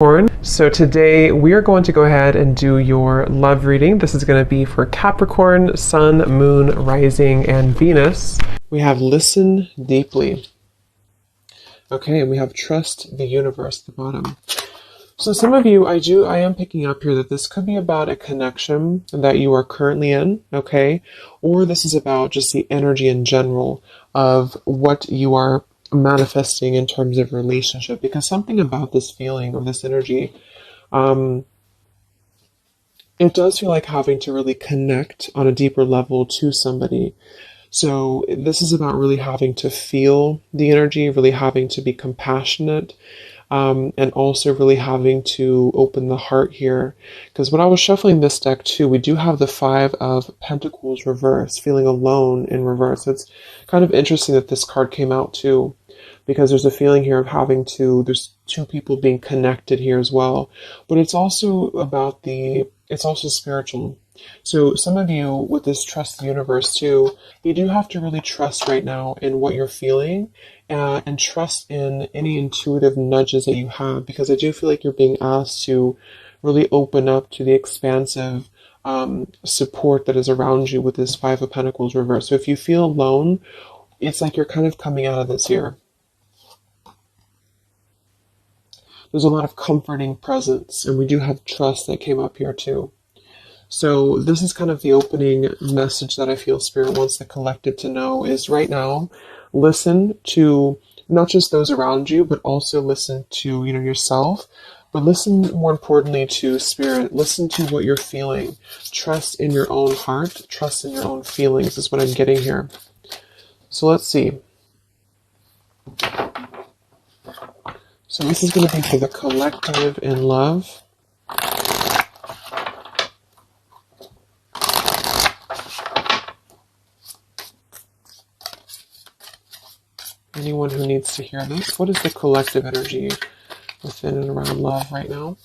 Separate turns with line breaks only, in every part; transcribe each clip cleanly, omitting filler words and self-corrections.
So today we are going to go ahead and do your love reading. This is going to be for Capricorn, Sun, Moon, Rising, and Venus. We have listen deeply. Okay, and we have trust the universe at the bottom. So some of you, I am picking up here that this could be about a connection that you are currently in, okay? Or this is about just the energy in general of what you are manifesting in terms of relationship, because something about this feeling or this energy, it does feel like having to really connect on a deeper level to somebody. So this is about really having to feel the energy, really having to be compassionate, and also really having to open the heart here. Because when I was shuffling this deck too, we do have the Five of Pentacles reverse, feeling alone in reverse. It's kind of interesting that this card came out too, because there's a feeling here of having to, there's two people being connected here as well. But it's also about it's also spiritual. So some of you with this trust the universe too, you do have to really trust right now in what you're feeling, and trust in any intuitive nudges that you have, because I do feel like you're being asked to really open up to the expansive support that is around you with this Five of Pentacles reverse. So if you feel alone, it's like you're kind of coming out of this here. There's a lot of comforting presence, and we do have trust that came up here too. So this is kind of the opening message that I feel Spirit wants the collective to know is right now, listen to not just those around you, but also listen to, yourself, but listen more importantly to Spirit. Listen to what you're feeling. Trust in your own heart. Trust in your own feelings is what I'm getting here. So let's see. So this is going to be for the collective in love. Anyone who needs to hear this, what is the collective energy within and around love right now?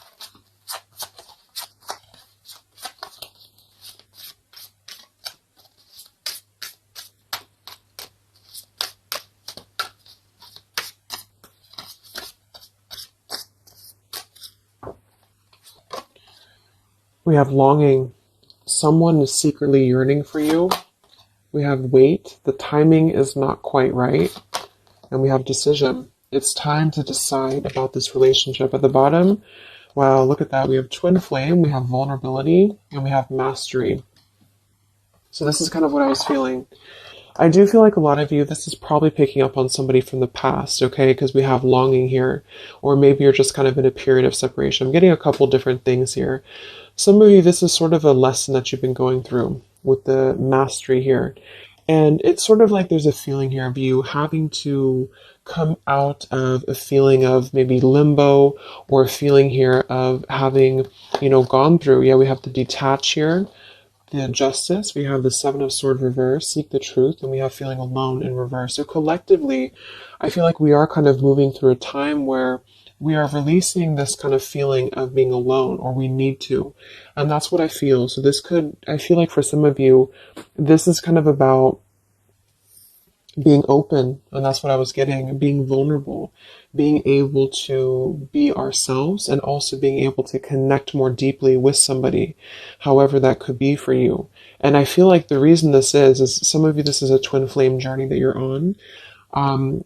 We have longing. Someone is secretly yearning for you. We have wait. The timing is not quite right. And we have decision. It's time to decide about this relationship. At the bottom, wow, look at that. We have twin flame, we have vulnerability, and we have mastery. So this is kind of what I was feeling. I do feel like a lot of you, this is probably picking up on somebody from the past, okay? Because we have longing here. Or maybe you're just kind of in a period of separation. I'm getting a couple different things here. Some of you, this is sort of a lesson that you've been going through with the mastery here. And it's sort of like there's a feeling here of you having to come out of a feeling of maybe limbo, or a feeling here of having, gone through. Yeah, we have the detach here, the justice. We have the Seven of Swords reverse, seek the truth, and we have feeling alone in reverse. So collectively, I feel like we are kind of moving through a time where we are releasing this kind of feeling of being alone, or we need to. And that's what I feel. So I feel like for some of you, this is kind of about being open. And that's what I was getting, being vulnerable, being able to be ourselves, and also being able to connect more deeply with somebody, however that could be for you. And I feel like the reason this is some of you, this is a twin flame journey that you're on.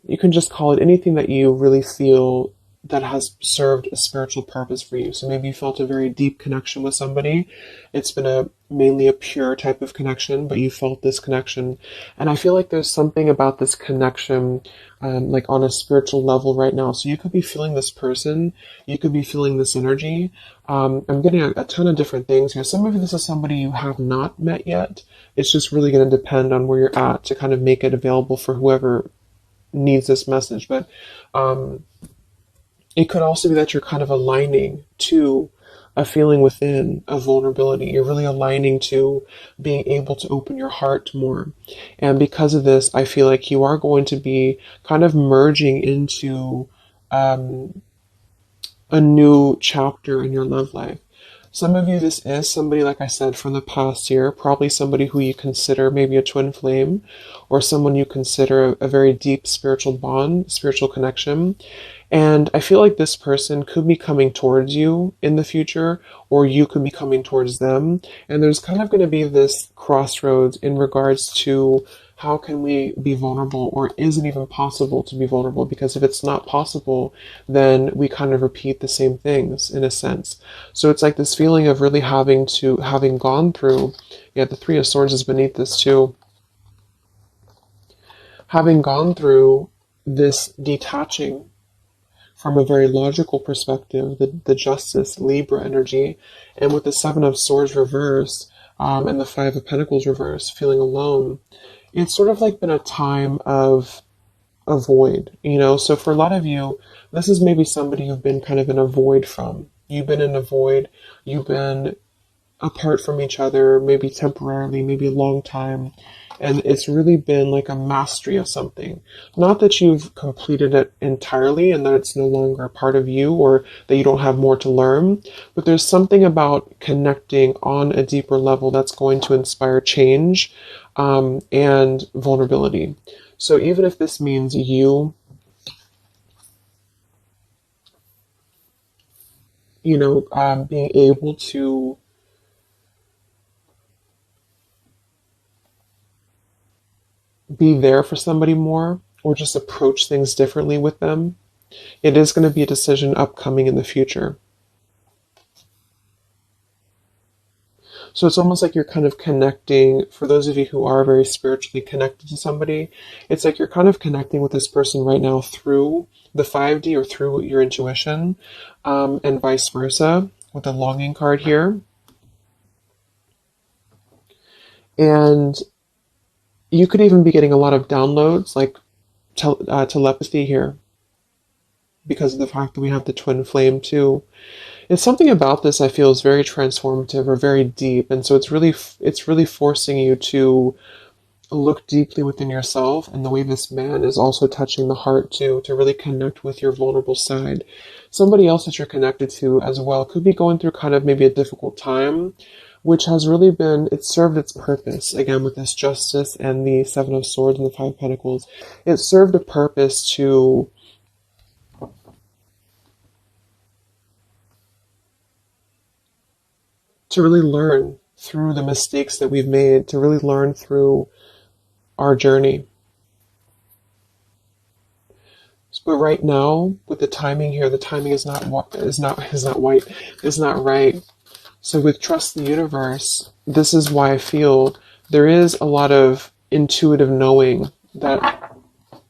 You can just call it anything that you really feel that has served a spiritual purpose for you. So maybe you felt a very deep connection with somebody. It's been mainly a pure type of connection, but you felt this connection. And I feel like there's something about this connection, like on a spiritual level right now. So you could be feeling this person, you could be feeling this energy. I'm getting a ton of different things here. Some of you, this is somebody you have not met yet. It's just really going to depend on where you're at to kind of make it available for whoever needs this message. But, it could also be that you're kind of aligning to a feeling within of vulnerability. You're really aligning to being able to open your heart more. And because of this, I feel like you are going to be kind of merging into a new chapter in your love life. Some of you, this is somebody, like I said, from the past year, probably somebody who you consider maybe a twin flame, or someone you consider a very deep spiritual bond, spiritual connection. And I feel like this person could be coming towards you in the future, or you could be coming towards them. And there's kind of going to be this crossroads in regards to how can we be vulnerable, or is it even possible to be vulnerable? Because if it's not possible, then we kind of repeat the same things in a sense. So it's like this feeling of really having gone through, yeah, the Three of Swords is beneath this too. Having gone through this detaching from a very logical perspective, the Justice, Libra energy, and with the Seven of Swords reverse, and the Five of Pentacles reverse, feeling alone, it's sort of like been a time of a void, you know? So for a lot of you, this is maybe somebody you've been kind of in a void from. You've been in a void, you've been apart from each other, maybe temporarily, maybe a long time. And it's really been like a mastery of something. Not that you've completed it entirely and that it's no longer a part of you, or that you don't have more to learn, but there's something about connecting on a deeper level that's going to inspire change, and vulnerability. So even if this means you, being able to be there for somebody more, or just approach things differently with them, it is going to be a decision upcoming in the future. So it's almost like you're kind of connecting, for those of you who are very spiritually connected to somebody, it's like you're kind of connecting with this person right now through the 5D or through your intuition, and vice versa with the longing card here. And you could even be getting a lot of downloads, like telepathy here, because of the fact that we have the twin flame too. It's something about this I feel is very transformative or very deep, and so it's really forcing you to look deeply within yourself, and the way this man is also touching the heart too, to really connect with your vulnerable side. Somebody else that you're connected to as well could be going through kind of maybe a difficult time, which has really been, it served its purpose, again with this Justice and the Seven of Swords and the Five of Pentacles. It served a purpose to really learn through the mistakes that we've made, to really learn through our journey. But right now, with the timing here, the timing is not right. So with Trust the Universe, this is why I feel there is a lot of intuitive knowing that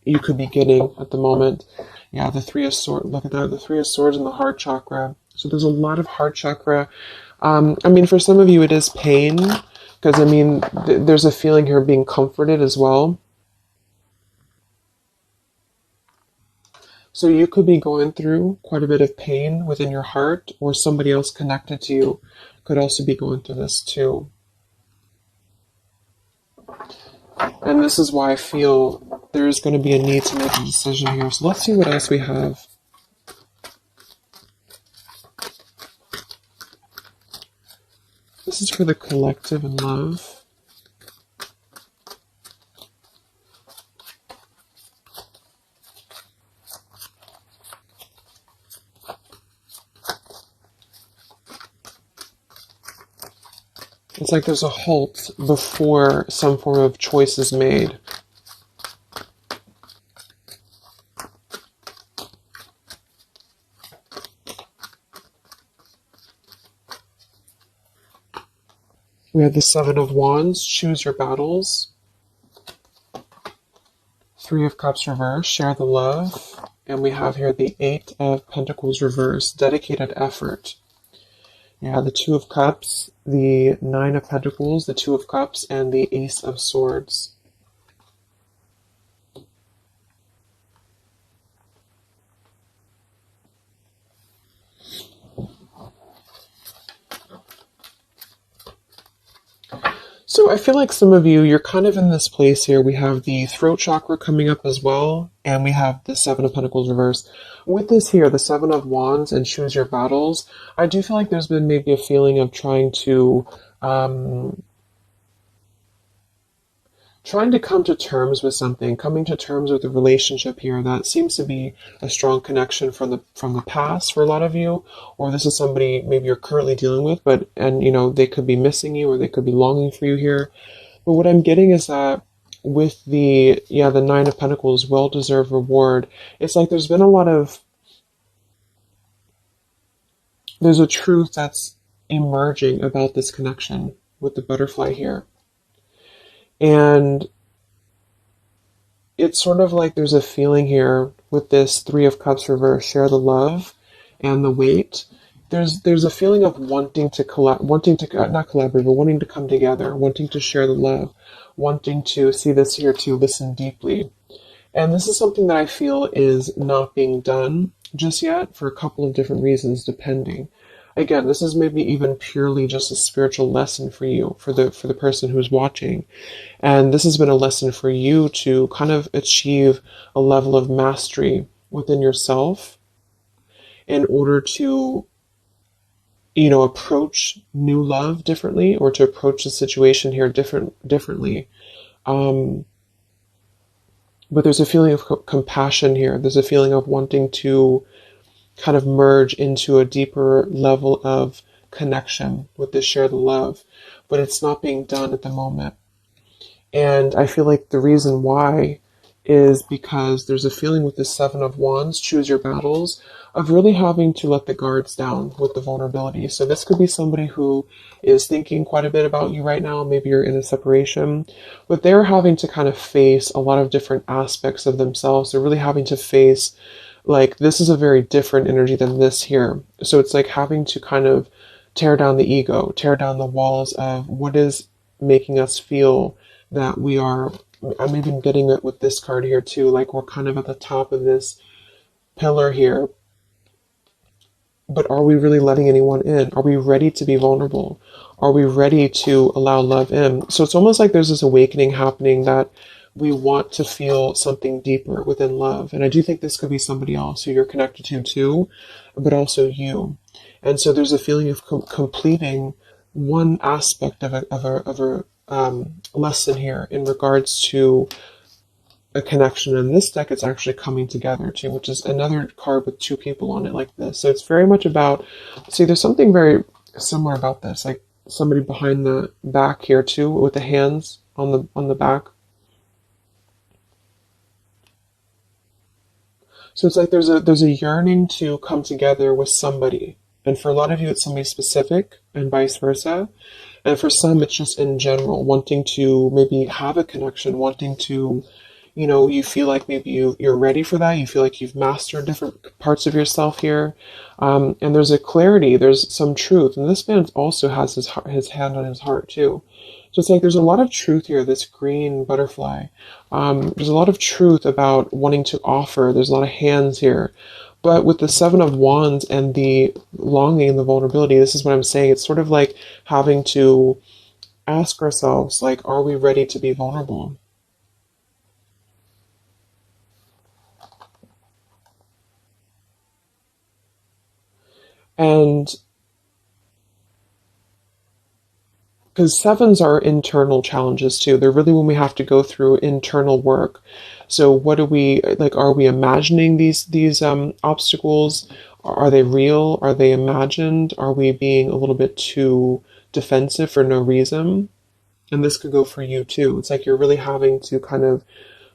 you could be getting at the moment. Yeah, the Three of Swords, look at that, the Three of Swords and the heart chakra. So there's a lot of heart chakra. For some of you it is pain, because there's a feeling here of being comforted as well. So you could be going through quite a bit of pain within your heart, or somebody else connected to you could also be going through this too. And this is why I feel there's going to be a need to make a decision here. So let's see what else we have. This is for the collective and love. It's like there's a halt before some form of choice is made. We have the Seven of Wands, choose your battles. Three of Cups reverse, share the love. And we have here the Eight of Pentacles reverse, dedicated effort. Yeah, the Two of Cups, the Nine of Pentacles, the Two of Cups, and the Ace of Swords. So So I feel like some of you, you're kind of in this place here. We have the throat chakra coming up as well, and we have the Seven of Pentacles reversed. With this here, the Seven of Wands and choose your battles, I do feel like there's been maybe a feeling of trying to come to terms with something, coming to terms with a relationship here that seems to be a strong connection from the past for a lot of you, or this is somebody maybe you're currently dealing with, and you know, they could be missing you or they could be longing for you here. But what I'm getting is that with the Nine of Pentacles, well-deserved reward, it's like there's a truth that's emerging about this connection with the butterfly here. And it's sort of like there's a feeling here with this Three of Cups reverse, share the love and the weight. There's a feeling of wanting to not collaborate, but wanting to come together, wanting to share the love, wanting to see this here to listen deeply. And this is something that I feel is not being done just yet for a couple of different reasons, depending. Again, this is maybe even purely just a spiritual lesson for you, for the person who's watching. And this has been a lesson for you to kind of achieve a level of mastery within yourself in order to, you know, approach new love differently, or to approach the situation here differently. But there's a feeling of compassion here. There's a feeling of wanting to kind of merge into a deeper level of connection with this share the love, but it's not being done at the moment. And I feel like the reason why is because there's a feeling with the Seven of Wands, choose your battles, of really having to let the guards down with the vulnerability. So this could be somebody who is thinking quite a bit about you right now. Maybe you're in a separation, but they're having to kind of face a lot of different aspects of themselves. They're really having to face, like, this is a very different energy than this here. So it's like having to kind of tear down the ego, tear down the walls of what is making us feel that we are. I'm even getting it with this card here too, like we're kind of at the top of this pillar here. But are we really letting anyone in? Are we ready to be vulnerable? Are we ready to allow love in? So it's almost like there's this awakening happening that we want to feel something deeper within love. And I do think this could be somebody else who you're connected to too, but also you. And so there's a feeling of completing one aspect of a lesson here in regards to a connection. In this deck, it's actually coming together too, which is another card with two people on it like this. So it's very much about, see, there's something very similar about this, like somebody behind the back here too, with the hands on the back. So it's like there's a yearning to come together with somebody. And for a lot of you, it's somebody specific, and vice versa. And for some, it's just in general, wanting to maybe have a connection, wanting to, you know, you feel like maybe you're ready for that. You feel like you've mastered different parts of yourself here. And there's a clarity, there's some truth. And this man also has his hand on his heart too. So it's like there's a lot of truth here, this green butterfly. There's a lot of truth about wanting to offer. There's a lot of hands here. But with the Seven of Wands and the longing and the vulnerability, this is what I'm saying. It's sort of like having to ask ourselves, like, are we ready to be vulnerable? And because sevens are internal challenges too. They're really when we have to go through internal work. So what do we, like, are we imagining these obstacles? Are they real? Are they imagined? Are we being a little bit too defensive for no reason? And this could go for you too. It's like you're really having to kind of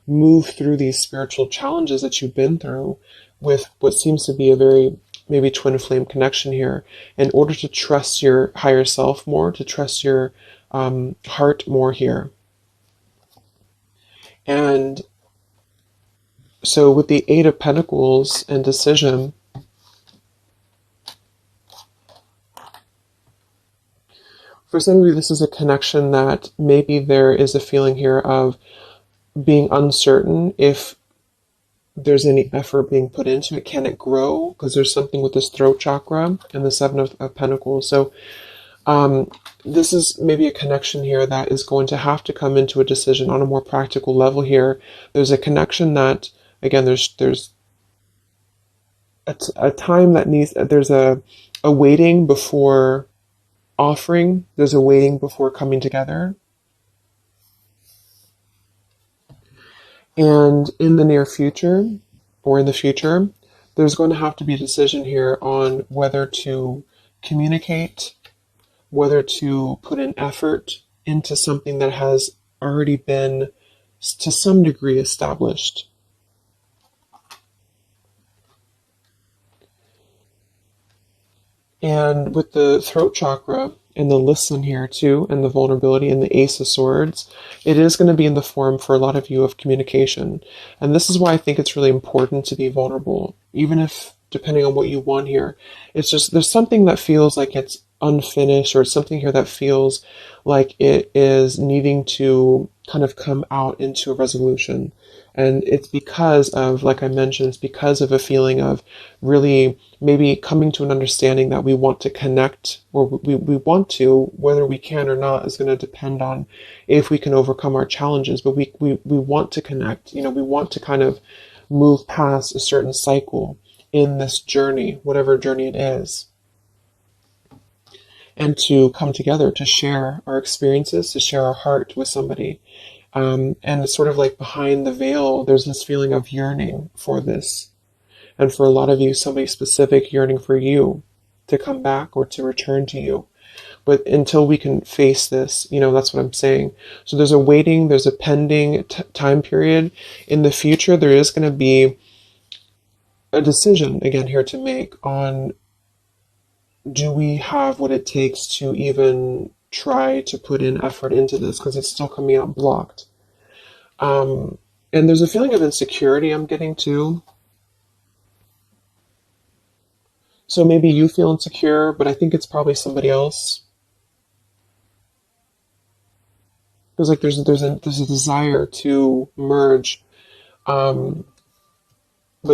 move through these spiritual challenges that you've been through with what seems to be a very maybe twin flame connection here, in order to trust your higher self more, to trust your heart more here. And so with the Eight of Pentacles and decision, for some of you, this is a connection that maybe there is a feeling here of being uncertain if there's any effort being put into it. Can it grow? Because there's something with this throat chakra and the Seven of Pentacles. So This is maybe a connection here that is going to have to come into a decision on a more practical level here. There's a connection that, again, there's a time that needs, there's a waiting before offering, there's a waiting before coming together. And in the near future, or in the future, there's going to have to be a decision here on whether to communicate, whether to put an effort into something that has already been, to some degree, established. And with the throat chakra and the listen here too, and the vulnerability and the Ace of Swords, it is going to be in the form for a lot of you of communication. And this is why I think it's really important to be vulnerable, even if, depending on what you want here, it's just, there's something that feels like it's unfinished, or something here that feels like it is needing to kind of come out into a resolution. And it's because of, like I mentioned, it's because of a feeling of really maybe coming to an understanding that we want to connect, or we want to, whether we can or not is going to depend on if we can overcome our challenges. But we want to connect, we want to kind of move past a certain cycle in this journey, whatever journey it is, and to come together to share our experiences, to share our heart with somebody. And it's sort of like behind the veil, there's this feeling of yearning for this. And for a lot of you, somebody specific yearning for you to come back or to return to you. But until we can face this, that's what I'm saying. So there's a waiting, there's a pending time period. In the future, there is going to be a decision, again, here to make on, do we have what it takes to even try to put in effort into this, because it's still coming out blocked. And there's a feeling of insecurity I'm getting too. So maybe you feel insecure, but I think it's probably somebody else. Feels like there's a desire to merge, but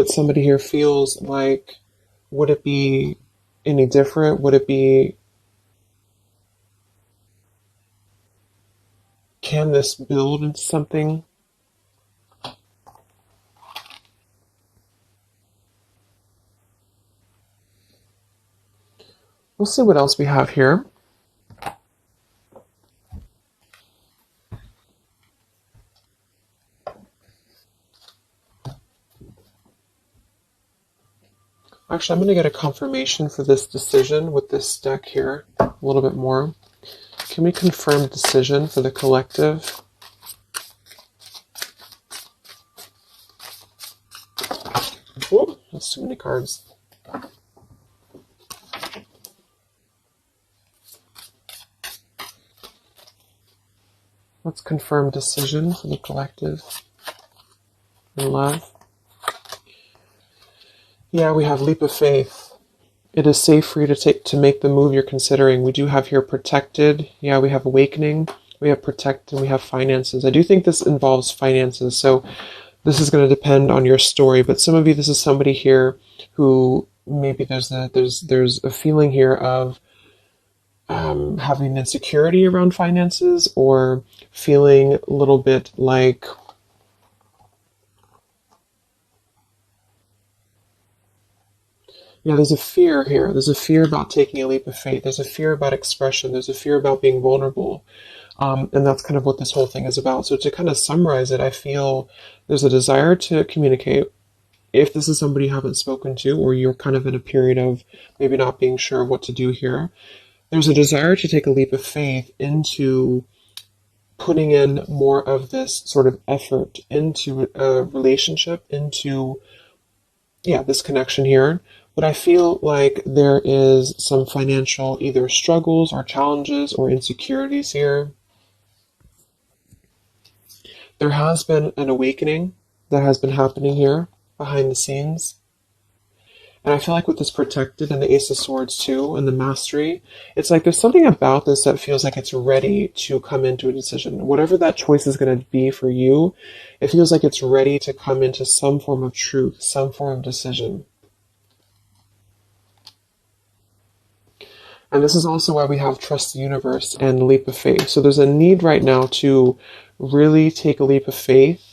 somebody here feels like, would it be any different? Would it be, can this build into something? We'll see what else we have here. Actually, I'm going to get a confirmation for this decision with this deck here a little bit more. Can we confirm decision for the collective? Oh, that's too many cards. Let's confirm decision for the collective in love. Yeah, we have leap of faith. It is safe for you to make the move you're considering. We do have here protected. Yeah, we have awakening. We have protect, and we have finances. I do think this involves finances. So this is going to depend on your story. But some of you, this is somebody here who maybe there's a feeling here of having insecurity around finances, or feeling a little bit like, there's a fear here. There's a fear about taking a leap of faith. There's a fear about expression. There's a fear about being vulnerable. And that's kind of what this whole thing is about. So to kind of summarize it, I feel there's a desire to communicate. If this is somebody you haven't spoken to, or you're kind of in a period of maybe not being sure what to do here, there's a desire to take a leap of faith into putting in more of this sort of effort into a relationship, into, this connection here. But I feel like there is some financial either struggles or challenges or insecurities here. There has been an awakening that has been happening here behind the scenes. And I feel like with this protected and the Ace of Swords too, and the mastery, it's like there's something about this that feels like it's ready to come into a decision. Whatever that choice is going to be for you, it feels like it's ready to come into some form of truth, some form of decision. And this is also why we have trust the universe and leap of faith. So there's a need right now to really take a leap of faith.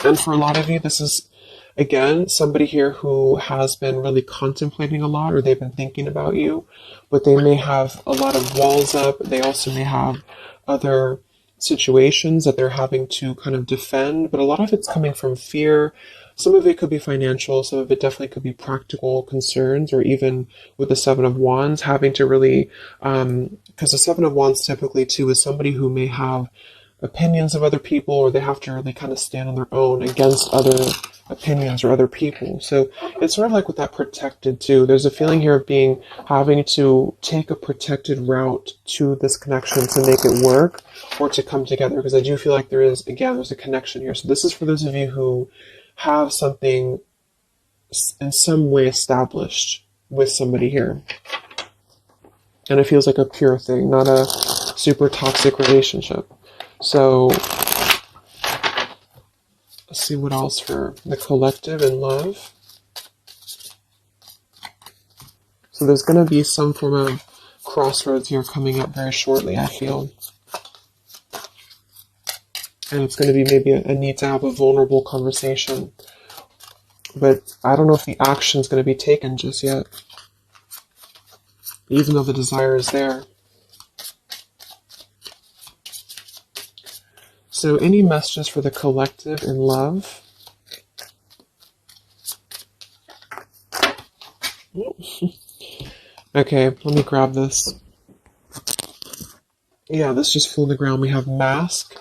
And for a lot of you, this is, again, somebody here who has been really contemplating a lot, or they've been thinking about you, but they may have a lot of walls up. They also may have other situations that they're having to kind of defend, but a lot of it's coming from fear. Some of it could be financial, some of it definitely could be practical concerns, or even with the Seven of Wands, having to really, because the Seven of Wands typically too is somebody who may have opinions of other people, or they have to really kind of stand on their own against other opinions or other people. So it's sort of like with that protected too. There's a feeling here of being having to take a protected route to this connection to make it work or to come together, because I do feel like there is, again, there's a connection here. So this is for those of you who have something in some way established with somebody here. And it feels like a pure thing, not a super toxic relationship. So let's see what else for the collective and love. So there's going to be some form of crossroads here coming up very shortly, I feel. And it's going to be maybe a need to have a vulnerable conversation. But I don't know if the action is going to be taken just yet, even though the desire is there. So any messages for the collective in love? Okay, let me grab this. Yeah, this just flew to the ground. We have mask,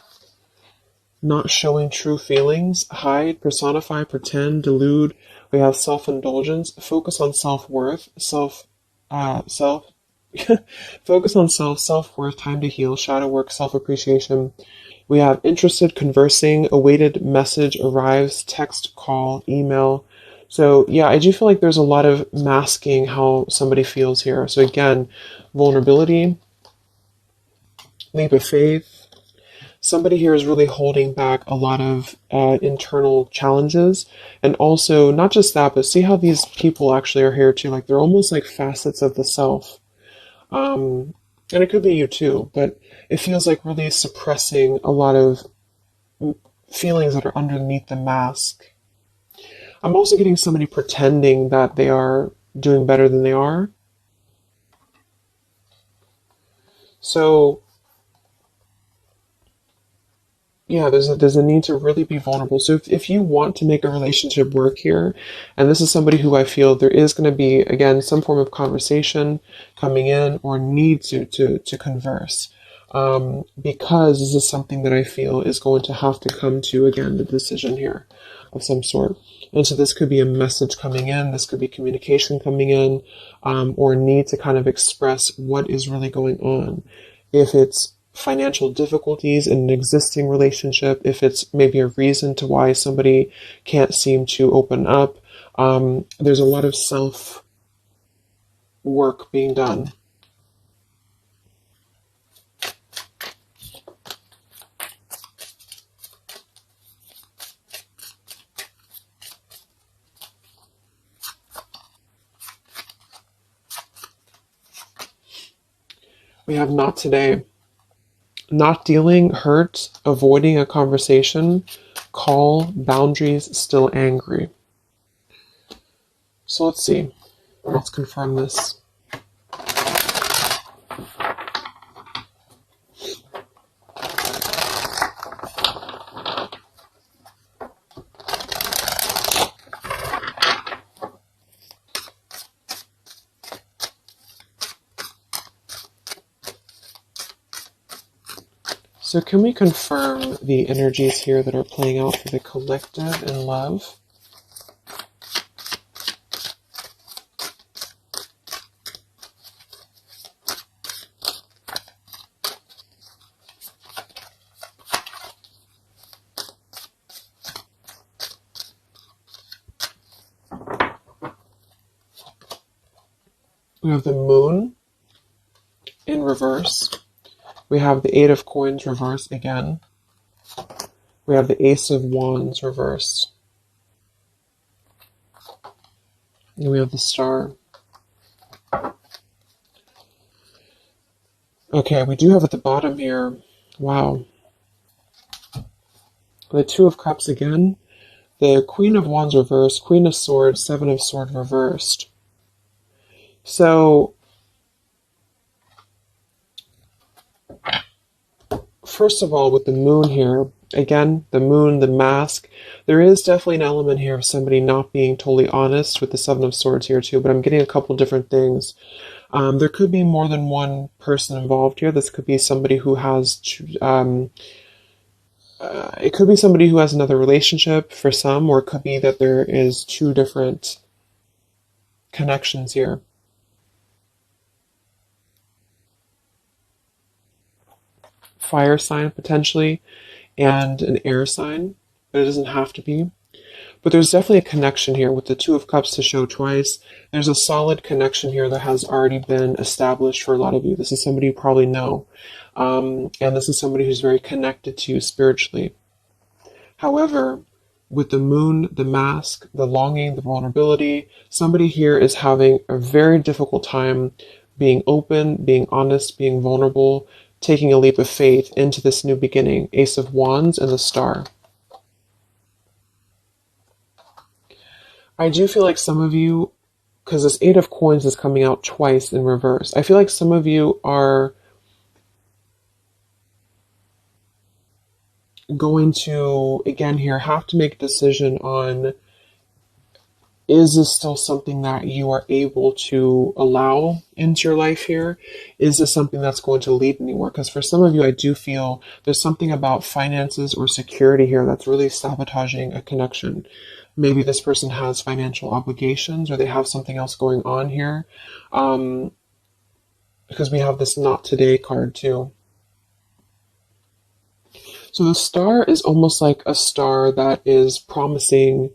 not showing true feelings, hide, personify, pretend, delude. We have self-indulgence, focus on self-worth, focus on self-worth, time to heal, shadow work, self-appreciation. We have interested, conversing, awaited message arrives, text, call, email. So yeah, I do feel like there's a lot of masking how somebody feels here. So again, vulnerability, leap of faith. Somebody here is really holding back a lot of internal challenges. And also, not just that, but see how these people actually are here too. Like they're almost like facets of the self. And it could be you too, but it feels like really suppressing a lot of feelings that are underneath the mask. I'm also getting somebody pretending that they are doing better than they are. So yeah, there's a need to really be vulnerable. So if you want to make a relationship work here, and this is somebody who I feel there is going to be, again, some form of conversation coming in or need to converse. Because this is something that I feel is going to have to come to, again, the decision here of some sort. And so this could be a message coming in, this could be communication coming in, or need to kind of express what is really going on. If it's financial difficulties in an existing relationship, if it's maybe a reason to why somebody can't seem to open up, there's a lot of self work being done. We have not today. Not dealing, hurt, avoiding a conversation, call, boundaries, still angry. So let's see. Let's confirm this. So can we confirm the energies here that are playing out for the collective in love? We have the moon in in reverse. We have the Eight of Coins reversed again. We have the Ace of Wands reversed. And we have the Star. Okay, we do have at the bottom here, wow, the Two of Cups again, the Queen of Wands reversed, Queen of Swords, Seven of Swords reversed. So, first of all, with the Moon here, again, the Moon, the mask, there is definitely an element here of somebody not being totally honest with the Seven of Swords here too, but I'm getting a couple different things. There could be more than one person involved here. This could be somebody who has, it could be somebody who has another relationship for some, or it could be that there is two different connections here. Fire sign potentially, and an air sign, but it doesn't have to be. But there's definitely a connection here with the Two of Cups to show twice. There's a solid connection here that has already been established for a lot of you. This is somebody you probably know. And this is somebody who's very connected to you spiritually. However, with the Moon, the mask, the longing, the vulnerability, somebody here is having a very difficult time being open, being honest, being vulnerable, taking a leap of faith into this new beginning. Ace of Wands and the Star. I do feel like some of you, because this Eight of Coins is coming out twice in reverse, I feel like some of you are going to, again here, have to make a decision on, is this still something that you are able to allow into your life here? Is this something that's going to lead anywhere? Because for some of you, I do feel there's something about finances or security here that's really sabotaging a connection. Maybe this person has financial obligations, or they have something else going on here. Because we have this Not Today card too. So the Star is almost like a star that is promising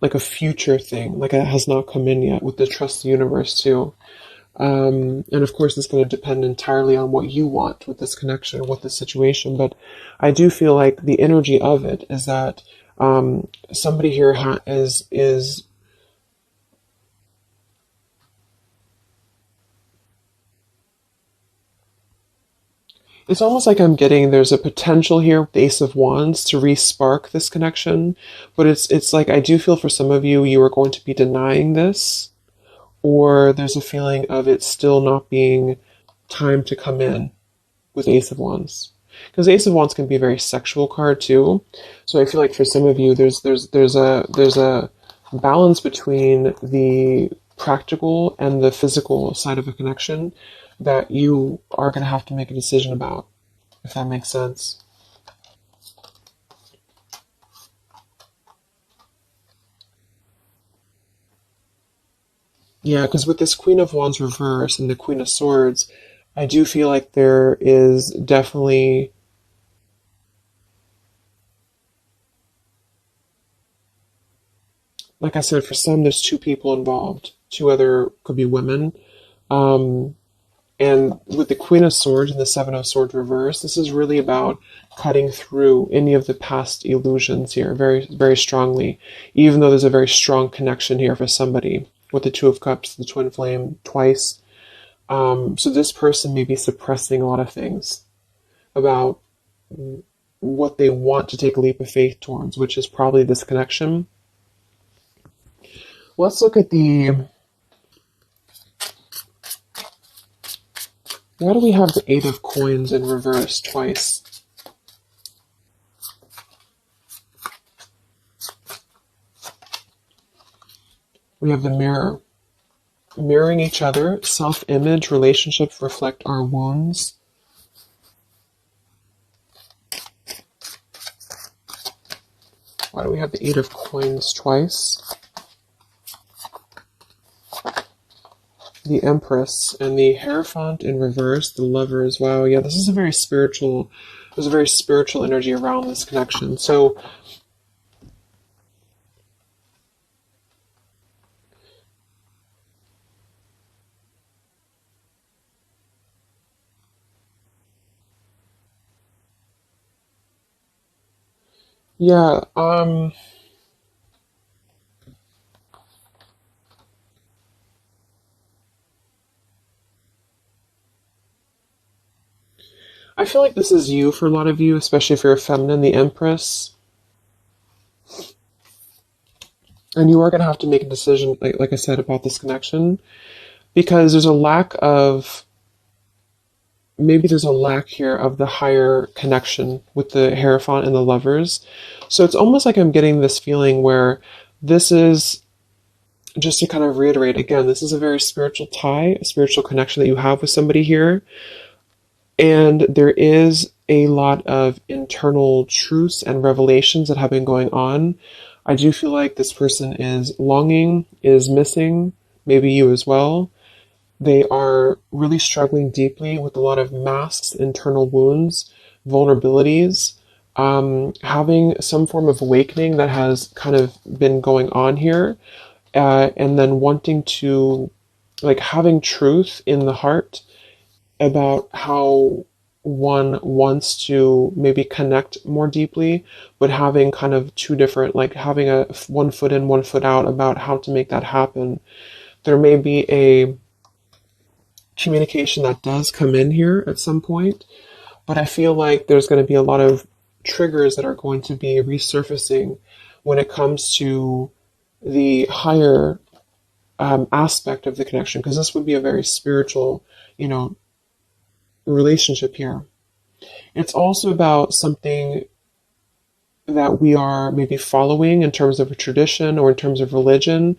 like a future thing, like it has not come in yet, with the Trust the Universe too. And of course, it's going to depend entirely on what you want with this connection, with this situation. But I do feel like the energy of it is that somebody here is it's almost like I'm getting there's a potential here with the Ace of Wands to re-spark this connection. But it's like I do feel for some of you, you are going to be denying this, or there's a feeling of it still not being time to come in with Ace of Wands. Because Ace of Wands can be a very sexual card too. So I feel like for some of you, there's a balance between the practical and the physical side of a connection that you are going to have to make a decision about, if that makes sense. Yeah, because with this Queen of Wands reverse and the Queen of Swords, I do feel like there is definitely like I said, for some, there's two people involved. Two other could be women. And with the Queen of Swords and the Seven of Swords reverse, this is really about cutting through any of the past illusions here very, very strongly, even though there's a very strong connection here for somebody with the Two of Cups, the Twin Flame twice. So this person may be suppressing a lot of things about what they want to take a leap of faith towards, which is probably this connection. Let's look at why do we have the Eight of Coins in reverse twice? We have the Mirror. Mirroring each other, self-image, relationships reflect our wounds. Why do we have the Eight of Coins twice? The Empress and the Hierophant in reverse, the Lovers. Wow, yeah, this is a very spiritual, there's a very spiritual energy around this connection. So Yeah, I feel like this is you for a lot of you, especially if you're a feminine, the Empress. And you are going to have to make a decision, like I said, about this connection, because there's a lack of, maybe there's a lack here of the higher connection with the Hierophant and the lovers. So it's almost like I'm getting this feeling where this is, just to kind of reiterate again, this is a very spiritual tie, a spiritual connection that you have with somebody here. And there is a lot of internal truths and revelations that have been going on. I do feel like this person is longing, is missing, maybe you as well. They are really struggling deeply with a lot of masks, internal wounds, vulnerabilities, having some form of awakening that has kind of been going on here, and then wanting to, like, having truth in the heart about how one wants to maybe connect more deeply, but having kind of two different, like having a one foot in, one foot out about how to make that happen. There may be a communication that does come in here at some point, but I feel like there's going to be a lot of triggers that are going to be resurfacing when it comes to the higher aspect of the connection, because this would be a very spiritual, you know, relationship here. It's also about something that we are maybe following in terms of a tradition or in terms of religion.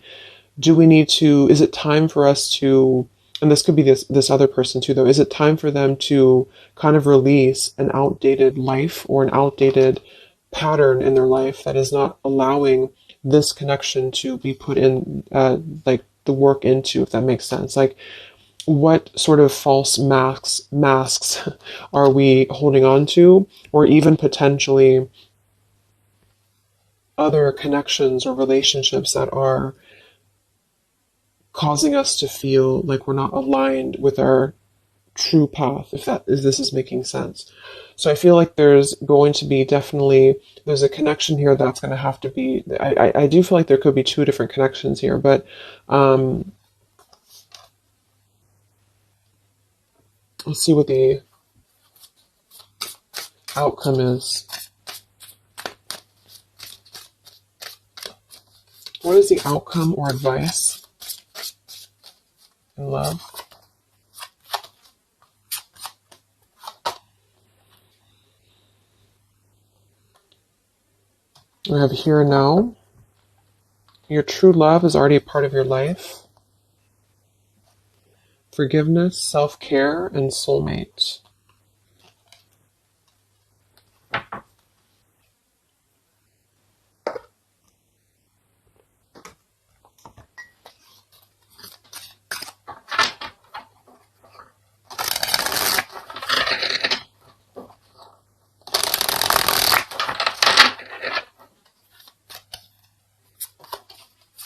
Do we need to, is it time for us to, and this could be this other person too though, is it time for them to kind of release an outdated life or an outdated pattern in their life that is not allowing this connection to be put in, like the work into, if that makes sense? Like, what sort of false masks are we holding on to, or even potentially other connections or relationships that are causing us to feel like we're not aligned with our true path, if this is making sense. So I feel like there's going to be definitely, there's a connection here that's going to have to be, I do feel like there could be two different connections here, but let's see what the outcome is. What is the outcome or advice in love? We have here now. Your true love is already a part of your life. Forgiveness, self-care, and soulmate.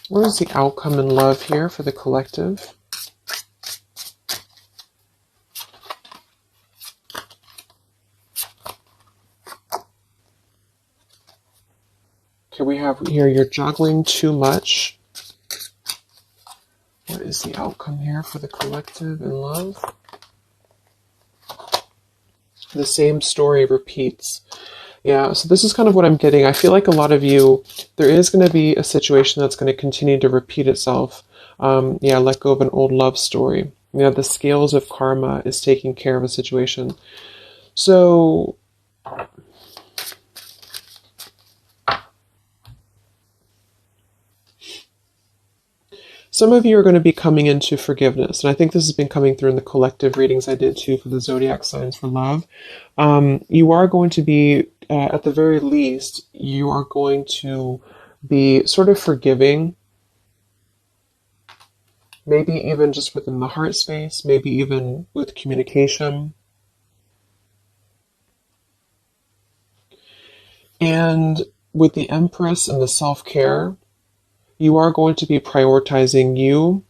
What is the outcome in love here for the collective? Okay, we have here, you're juggling too much. What is the outcome here for the collective in love? The same story repeats. Yeah, so this is kind of what I'm getting. I feel like a lot of you, there is going to be a situation that's going to continue to repeat itself. Yeah, let go of an old love story. Yeah, the scales of karma is taking care of a situation. So some of you are going to be coming into forgiveness, and I think this has been coming through in the collective readings I did too for the zodiac signs for love. You are going to be, at the very least, you are going to be sort of forgiving, maybe even just within the heart space, maybe even with communication. And with the Empress and the self-care, you are going to be prioritizing you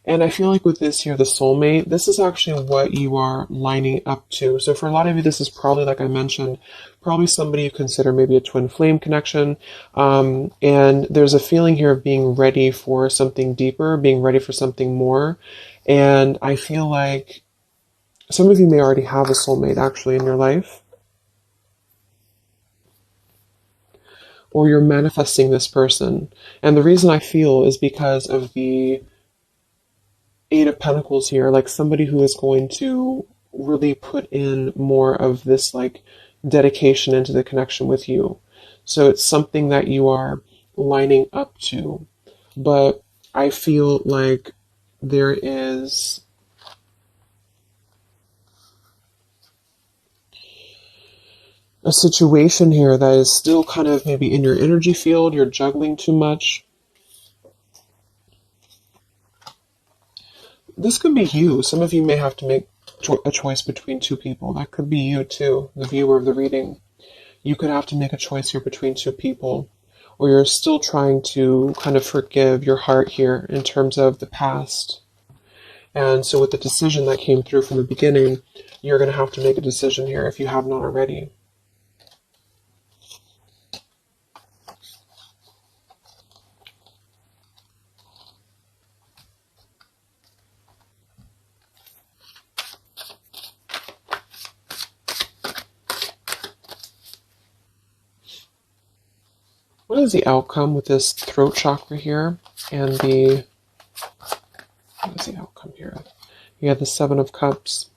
And I feel like with this here, the soulmate, this is actually what you are lining up to. So for a lot of you, this is probably, like I mentioned, probably somebody you consider maybe a twin flame connection. And there's a feeling here of being ready for something deeper, being ready for something more. And I feel like some of you may already have a soulmate actually in your life. Or you're manifesting this person. And the reason I feel is because of the Eight of Pentacles here, like somebody who is going to really put in more of this like dedication into the connection with you. So it's something that you are lining up to. But I feel like there is a situation here that is still kind of maybe in your energy field, you're juggling too much. This could be you. Some of you may have to make a choice between two people. That could be you too, the viewer of the reading. You could have to make a choice here between two people, or you're still trying to kind of forgive your heart here in terms of the past. And so with the decision that came through from the beginning, you're going to have to make a decision here if you have not already. What is the outcome with this throat chakra here and what is the outcome here? You have the Seven of Cups.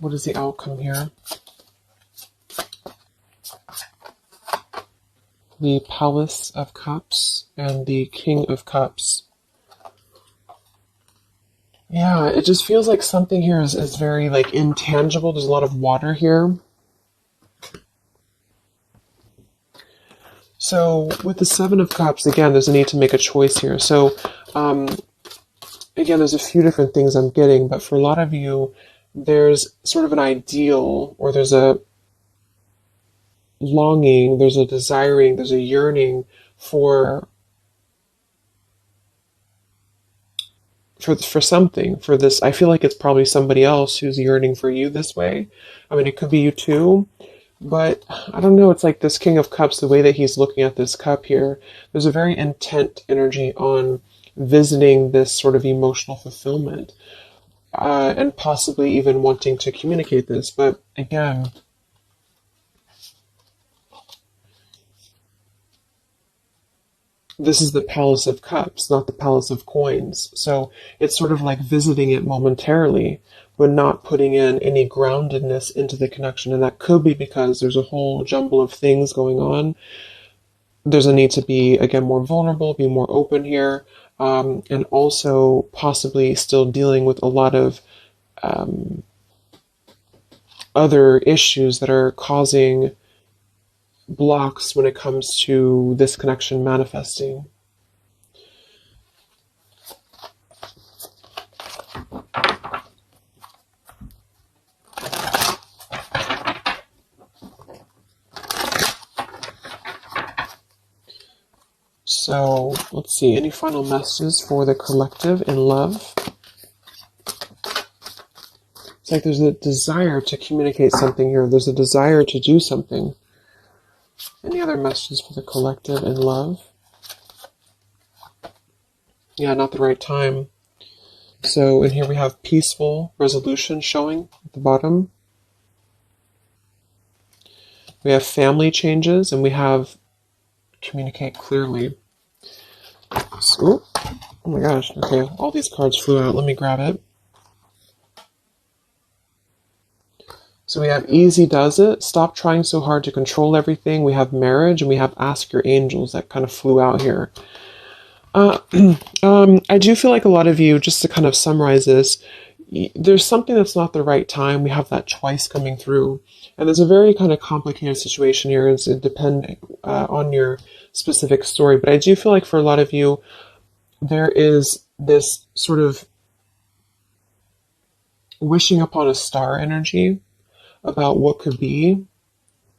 What is the outcome here? The Palace of Cups and the King of Cups. Yeah, it just feels like something here is very like intangible. There's a lot of water here. So with the Seven of Cups, again, there's a need to make a choice here. So again, there's a few different things I'm getting, but for a lot of you, there's sort of an ideal, or there's a longing, there's a desiring, there's a yearning for something, for this. I feel like it's probably somebody else who's yearning for you this way. I mean, it could be you too, but I don't know. It's like this King of Cups, the way that he's looking at this cup here, there's a very intent energy on visiting this sort of emotional fulfillment, and possibly even wanting to communicate this. But again, this is the Palace of Cups, not the Palace of Coins. So it's sort of like visiting it momentarily, but not putting in any groundedness into the connection. And that could be because there's a whole jumble of things going on. There's a need to be, again, more vulnerable, be more open here, and also possibly still dealing with a lot of other issues that are causing blocks when it comes to this connection manifesting. So let's see, any final messages for the collective in love? It's like there's a desire to communicate something here. There's a desire to do something. Any other messages for the collective in love? Yeah, not the right time. So in here we have peaceful resolution showing at the bottom. We have family changes, and we have communicate clearly. So, oh my gosh, okay, all these cards flew out. Let me grab it. So we have easy does it, stop trying so hard to control everything. We have marriage, and we have ask your angels that kind of flew out here. I do feel like a lot of you, just to kind of summarize this, there's something that's not the right time. We have that twice coming through. And there's a very kind of complicated situation here. It's depending on your specific story. But I do feel like for a lot of you, there is this sort of wishing upon a star energy about what could be.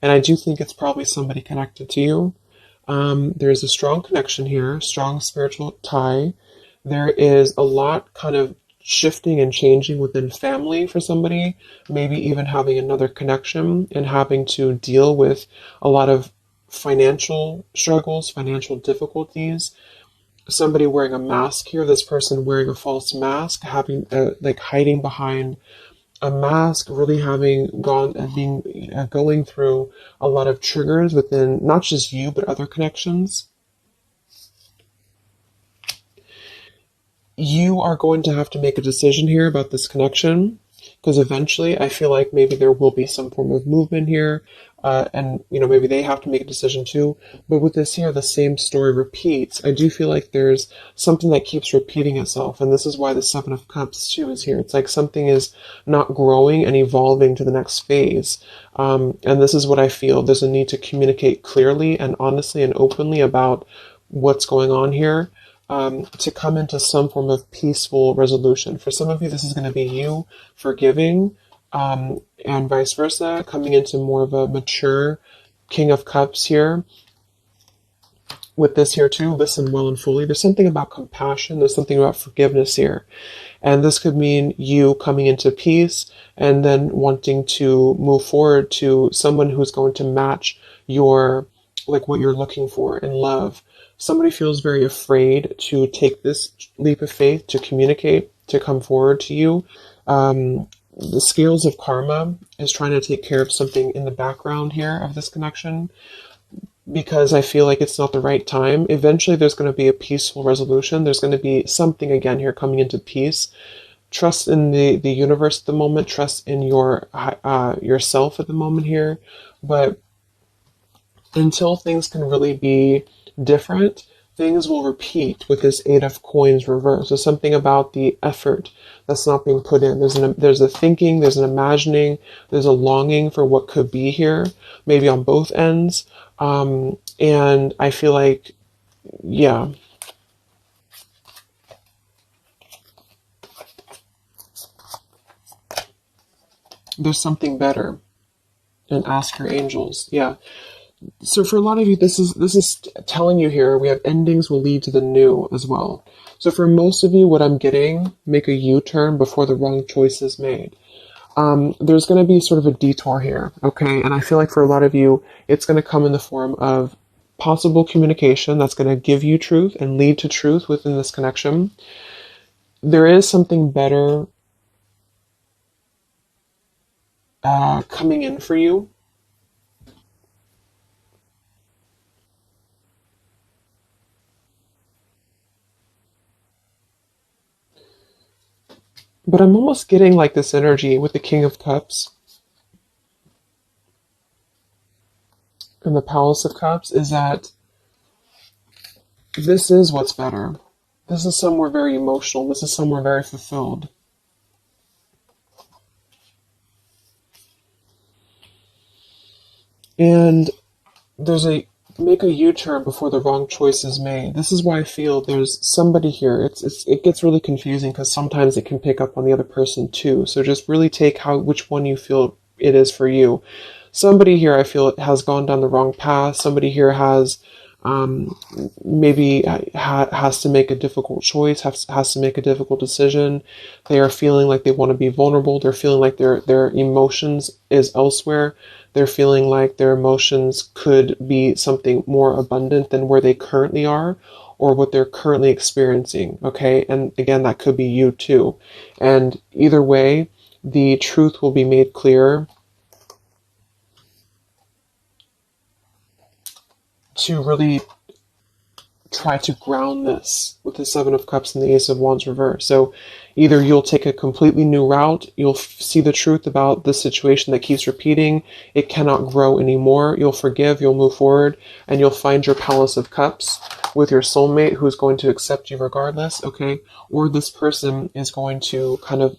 And I do think it's probably somebody connected to you. There's a strong connection here, strong spiritual tie. There is a lot kind of shifting and changing within family for somebody, maybe even having another connection and having to deal with a lot of financial struggles, financial difficulties. Somebody wearing a mask here, this person wearing a false mask, having like hiding behind a mask, really having gone and being going through a lot of triggers within not just you but other connections. You are going to have to make a decision here about this connection, because eventually I feel like maybe there will be some form of movement here, and maybe they have to make a decision too. But with this here, the same story repeats. I do feel like there's something that keeps repeating itself, and this is why the Seven of Cups too is here. It's like something is not growing and evolving to the next phase, and this is what I feel. There's a need to communicate clearly and honestly and openly about what's going on here, to come into some form of peaceful resolution. For some of you, this is going to be you forgiving, and vice versa, coming into more of a mature King of Cups here. With this here too, listen well and fully. There's something about compassion. There's something about forgiveness here. And this could mean you coming into peace and then wanting to move forward to someone who's going to match your, like what you're looking for in love. Somebody feels very afraid to take this leap of faith, to communicate, to come forward to you. The scales of karma is trying to take care of something in the background here of this connection, because I feel like it's not the right time. Eventually there's going to be a peaceful resolution. There's going to be something again here coming into peace. Trust in the universe at the moment. Trust in yourself at the moment here. But until things can really be different, things will repeat with this Eight of Coins reverse. There's something about the effort that's not being put in. There's a thinking, there's an imagining, there's a longing for what could be here, maybe on both ends. And I feel like, yeah, there's something better. And ask your angels. Yeah. So for a lot of you, this is telling you here, we have endings will lead to the new as well. So for most of you, what I'm getting, make a U-turn before the wrong choice is made. There's going to be sort of a detour here, okay? And I feel like for a lot of you, it's going to come in the form of possible communication that's going to give you truth and lead to truth within this connection. There is something better coming in for you. But I'm almost getting like this energy with the King of Cups and the Palace of Cups is that this is what's better. This is somewhere very emotional. This is somewhere very fulfilled. And there's a make a U-turn before the wrong choice is made. This is why I feel there's somebody here. It gets really confusing because sometimes it can pick up on the other person too. So just really take which one you feel it is for you. Somebody here I feel has gone down the wrong path. Somebody here has maybe has to make a difficult choice, has to make a difficult decision. They are feeling like they want to be vulnerable. They're feeling like their emotions is elsewhere. They're feeling like their emotions could be something more abundant than where they currently are or what they're currently experiencing, okay? And again, that could be you too. And either way, the truth will be made clear to really try to ground this with the Seven of Cups and the Ace of Wands reverse. So either you'll take a completely new route, you'll see the truth about the situation that keeps repeating, it cannot grow anymore, you'll forgive, you'll move forward, and you'll find your Palace of Cups with your soulmate who's going to accept you regardless, okay? Or this person is going to kind of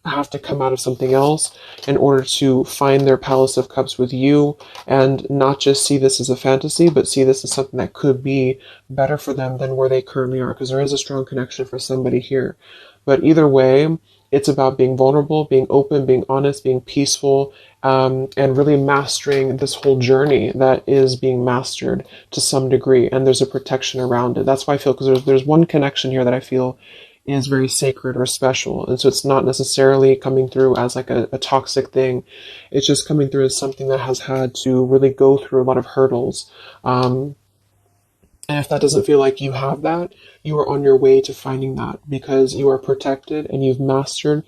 have to come out of something else in order to find their Palace of Cups with you and not just see this as a fantasy, but see this as something that could be better for them than where they currently are, because there is a strong connection for somebody here. But either way, It's about being vulnerable, being open, being honest, being peaceful, and really mastering this whole journey that is being mastered to some degree. And there's a protection around it. That's why I feel, because there's one connection here that I feel is very sacred or special. And so it's not necessarily coming through as like a toxic thing. It's just coming through as something that has had to really go through a lot of hurdles. And if that doesn't feel like you have that, you are on your way to finding that, because you are protected and you've mastered